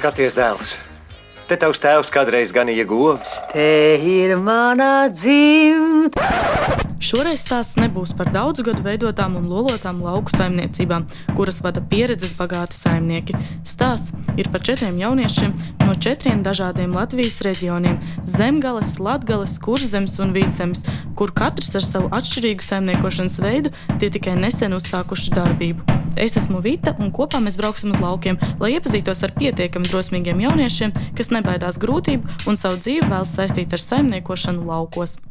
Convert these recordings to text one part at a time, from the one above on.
Skaties, dēls. Te tavs tēvs kādreiz ganīja govs. Te ir mana dzimta. Šoreiz stāsts nebūs par daudzu gadu veidotām un lolotām lauku saimniecībām, kuras vada pieredzes bagāti saimnieki. Stāsts ir par 4 jauniešiem no 4 dažādiem Latvijas reģioniem – Zemgales, Latgales, Kurzemes un Vidzemes, kur katrs ar savu atšķirīgu saimniekošanas veidu tie tikai nesen uzsākuši darbību. Es esmu Vita un kopā mēs brauksim uz laukiem, lai iepazītos ar pietiekami drosmīgiem jauniešiem, kas nebaidās grūtību un savu dzīvi vēlas saistīt ar saimniekošanu laukos.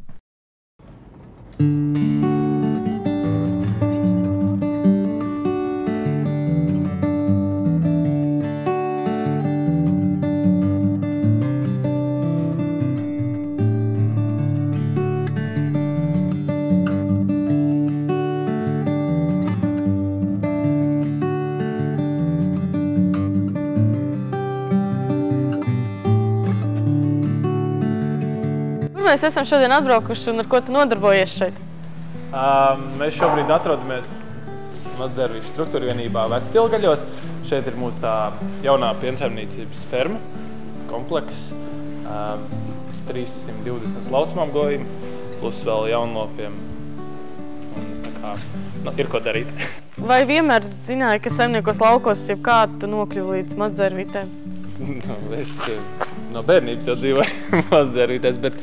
Mēs esam šodien atbraukuši un ar ko tu nodarbojies šeit? Mēs šobrīd atrodamies Mazdzērvīšu struktūra vienībā Vectilgaļos. Šeit ir mūsu tā jaunā piensaimniecības ferma, komplekss, 320 laucumām govīm, plus vēl jaunlopiem. Un tā kā, ir ko darīt. Vai vienmēr zināji, ka saimniekos laukos, ja kā tu nokļuvi līdz Mazdzērvītēm? Es no bērnības jau dzīvoju Mazdzērvītēs, bet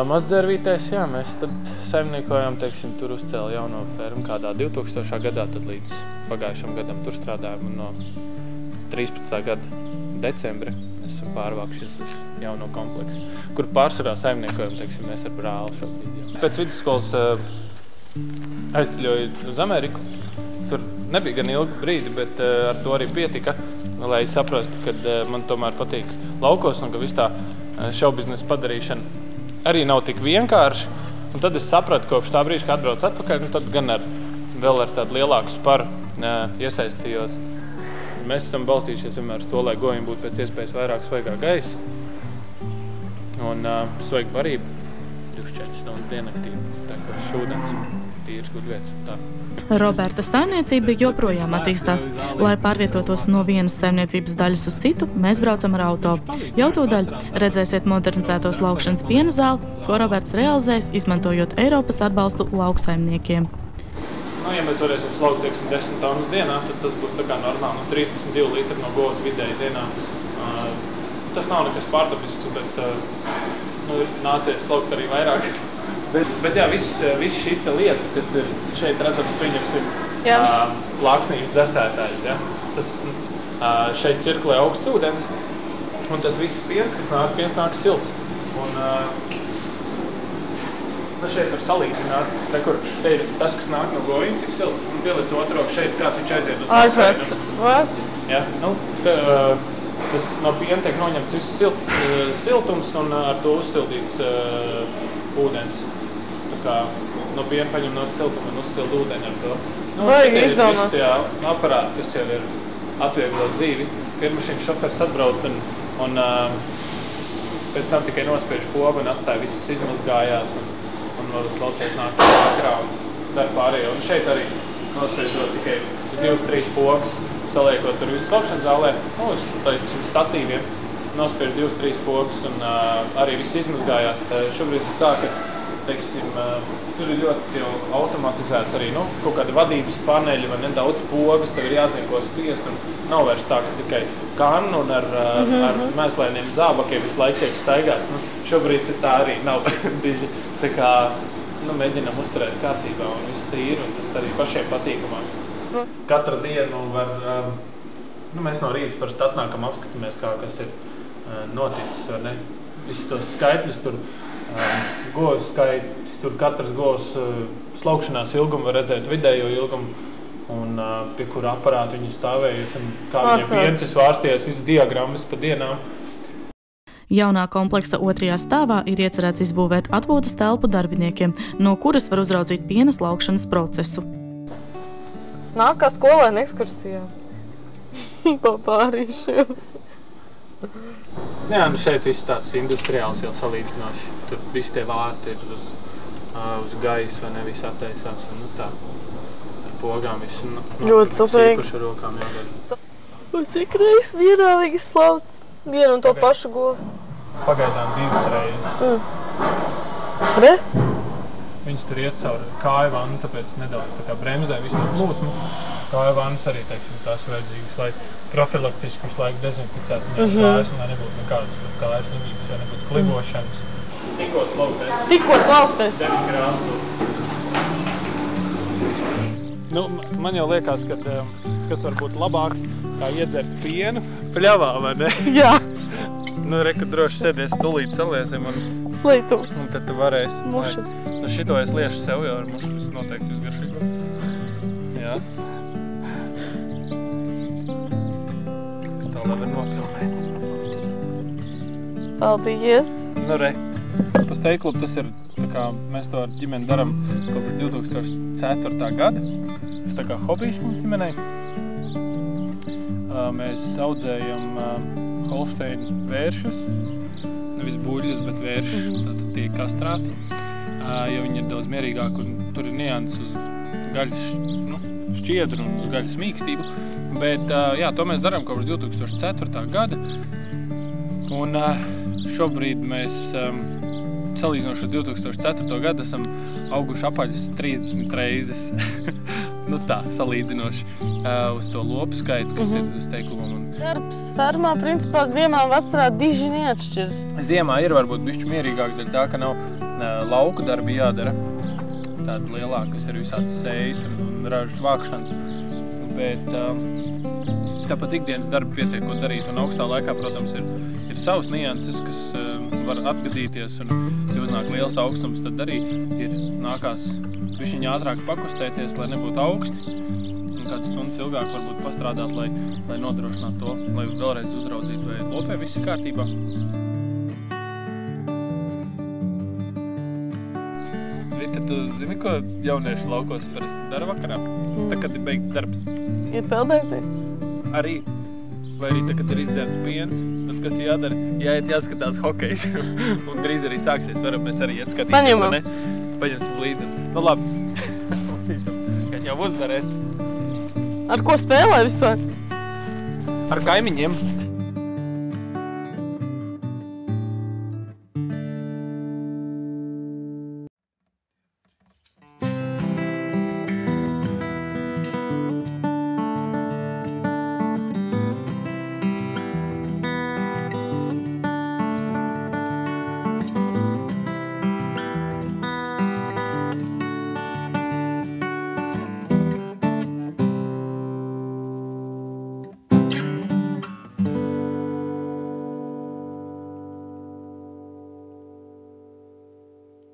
Mazdzērvītēs, jā, mēs tad saimniekojām, teiksim, tur uzcēla jauno fermu kādā 2000. gadā, tad līdz pagājušam gadam tur strādājam, un no 13. gada decembra mēs esam pārvākšies uz jauno kompleksu, kur pārsvarā saimniekojam, teiksim, mēs ar brāli šobrīd. Jā. Pēc vidusskolas aizceļoju uz Ameriku. Tur nebija gan ilgu brīdi, bet ar to arī pietika, lai saprastu, ka man tomēr patīk laukos un ka viss tā šovbiznesa padarīšana arī nav tik vienkārši. Un tad es sapratu, kopš tā brīža, kad atbraucu atpakaļ, tad gan vēl ar tādu lielāku sparu iesaistījos. Mēs esam balstījušies vienmēr uz to, lai govīm būtu pēc iespējas vairāk svaigā gaisa un svaiga barība 24 stundas diennaktī, tā kā šūdens, tīrs guļvietas un tā. Roberta saimniecība joprojām attīstās. Lai pārvietotos no vienas saimniecības daļas uz citu, mēs braucam ar auto. Jau tūdaļ redzēsiet modernizētos laukšanas piena zāli, ko Roberts realizēs, izmantojot Eiropas atbalstu lauksaimniekiem. Ja mēs varēsim slaukt, teiksim, 10 tonnas dienā, tad tas būs tā kā normāli, 32 litri no govs vidēji dienā. Tas nav nekas pārdabisks, bet ir nācies slaukt arī vairāk. Bet jā, viss šīs te lietas, kas ir šeit redzams, pieņemsim, lāksnīšu dzesētājs, ja? Tas šeit cirkulē augsts ūdens, un tas viss piens, piens nāk silts. Un šeit var salīdzināt, te ir tas, kas nāk no govīm, cik silts, un pieliec otru roku šeit, kāds viņš aiziet uz basēnu. Ja, tas no piena tiek noņemts viss siltums un ar to uzsildīts ūdens. No piena paņem no siltuma un uzsild ūdeni ar to. Vajag izdomāt. Jā, aparāti, kas jau ir atvieglot dzīvi. Pirmašīm šofers atbrauc un pēc tam tikai nospiež pogu un atstāja visas izmazgājās un laucies nāk vakarā un dar pārējo. Un šeit arī nospiežot tikai 2-3 pogas, saliekot tur visu slaukšanas zālē, uz statīviem, nospiež 2-3 pogas un arī viss izmazgājās. Šobrīd ir tā, ka teiksim, tur ir ļoti jau automatizēts arī, kaut kāda vadības paneļi vai nedaudz pogas, tev ir jāzina, ko spiest, un nav vairs tā, ka tikai kannu un ar mēslainiem zābakiem visu laiku tiek staigāts. Šobrīd tā arī nav diži, tā kā, mēģinam uzturēt kārtībā un viss tīri, un tas arī pašiem patīkamāk. Katru dienu var, mēs no rīta parasti atnākam, apskatāmies, kas ir noticis, vai ne? Visus tos skaitļus tur, govu skaits, tur katrs govs slaukšanās ilgumu var redzēt vidējo ilgumu un pie kura aparātu viņi stāvējusi un kā viņiem piencis vārsties, visas diagrammas pa dienām. Jaunā kompleksa 2. stāvā ir iecerēts izbūvēt atpūtas telpu darbiniekiem, no kuras var uzraudzīt piena slaukšanas procesu. Nāk kā skolēna ekskursijā. Pa pārīšiem. Jā, šeit viss tāds industriāls jau salīdzinoši. Tur visi tie vārti ir uz gaisa vai nevis attaisās. Un, tā ar pogām viss ļoti superīgi. Ar rokām jādara. Un cik reizes dienā viņi slauc? Vienu un to pašu govu. Pagaidām 2 reizes. Re? Viņas tur iet caur kāju vannu, tāpēc nedaudz tā kā bremzē visu plūsmu. Kāju vannas arī, teiksim, tās vajadzīgas, lai profilaktiski visu laiku dezinficētu viņām kājas, un lai nebūtu nekādas kājas limības, vai nebūtu klibošanas. Tikko slauktais. Tikko slauktais. 9 grādus. Nu, man jau liekas, ka kas var būt labāks, kā iedzert pienu pļavā, vai ne? Jā. Nu, re, kad droši sēdies stulīt saliesim un tad tu varēsi. Mušu. Nu, šito es liešu sev jau ar mušu, tas noteikti uzgaršīgo. Jā. Tā lai var nofilmēt. Paldies. Nu, re. Pa steiklubu tas ir, tā kā mēs to ar ģimeni daram kopš 2004. gada. Tas tā kā hobijs mums ģimenei. Mēs audzējam Holšteinu vēršus. Nevis buļļus, bet vēršus. Tātad tie kastrāti. Jo viņi ir daudz mierīgāki un tur ir nianses uz gaļas šķiedru un uz gaļas mīkstību. Bet jā, to mēs darām kopš 2004. gada. Un šobrīd mēs salīdzinoši ar 2004. gadu esam auguši apaļas 30 reizes. Nu tā, salīdzinoši uz to lopu skaitu, kas ir uz teikumam. Darbs fermā, principā, ziemā un vasarā diži neatšķiras. Ziemā ir varbūt bišķi mierīgāk, dēļ tā, ka nav lauku darbi jādara. Tāda lielāka, kas ir visāds sējas un ražas vākšanas. Bet tāpat ikdienas darbi pietiekot darīt, un augstā laikā, protams, ir savas nianses, kas var atgadīties, un ja uznāk liels augstums, tad arī nākās bišķiņ ātrāk pakustēties, lai nebūtu augsti, un kādas stundas ilgāk varbūt pastrādāt, lai nodrošinātu to, lai vēlreiz uzraudzītu, vai lopē viss ir kārtībā. Rita, tu zini, ko jaunieši laukos parasti dara vakarā? Tā, kad ir beigts darbs. Ir peldēties? Arī. Vai arī tā, kad ir izdzerts piens, tad kas jādara? Jāiet jāskatās hokejs, un drīz arī sāksies. Varam mēs arī iet skatīties, Paņemam. vai ne? Paņemsim līdzi. Nu labi. Kad jau uzvarēs. Ar ko spēlē vispār? Ar kaimiņiem.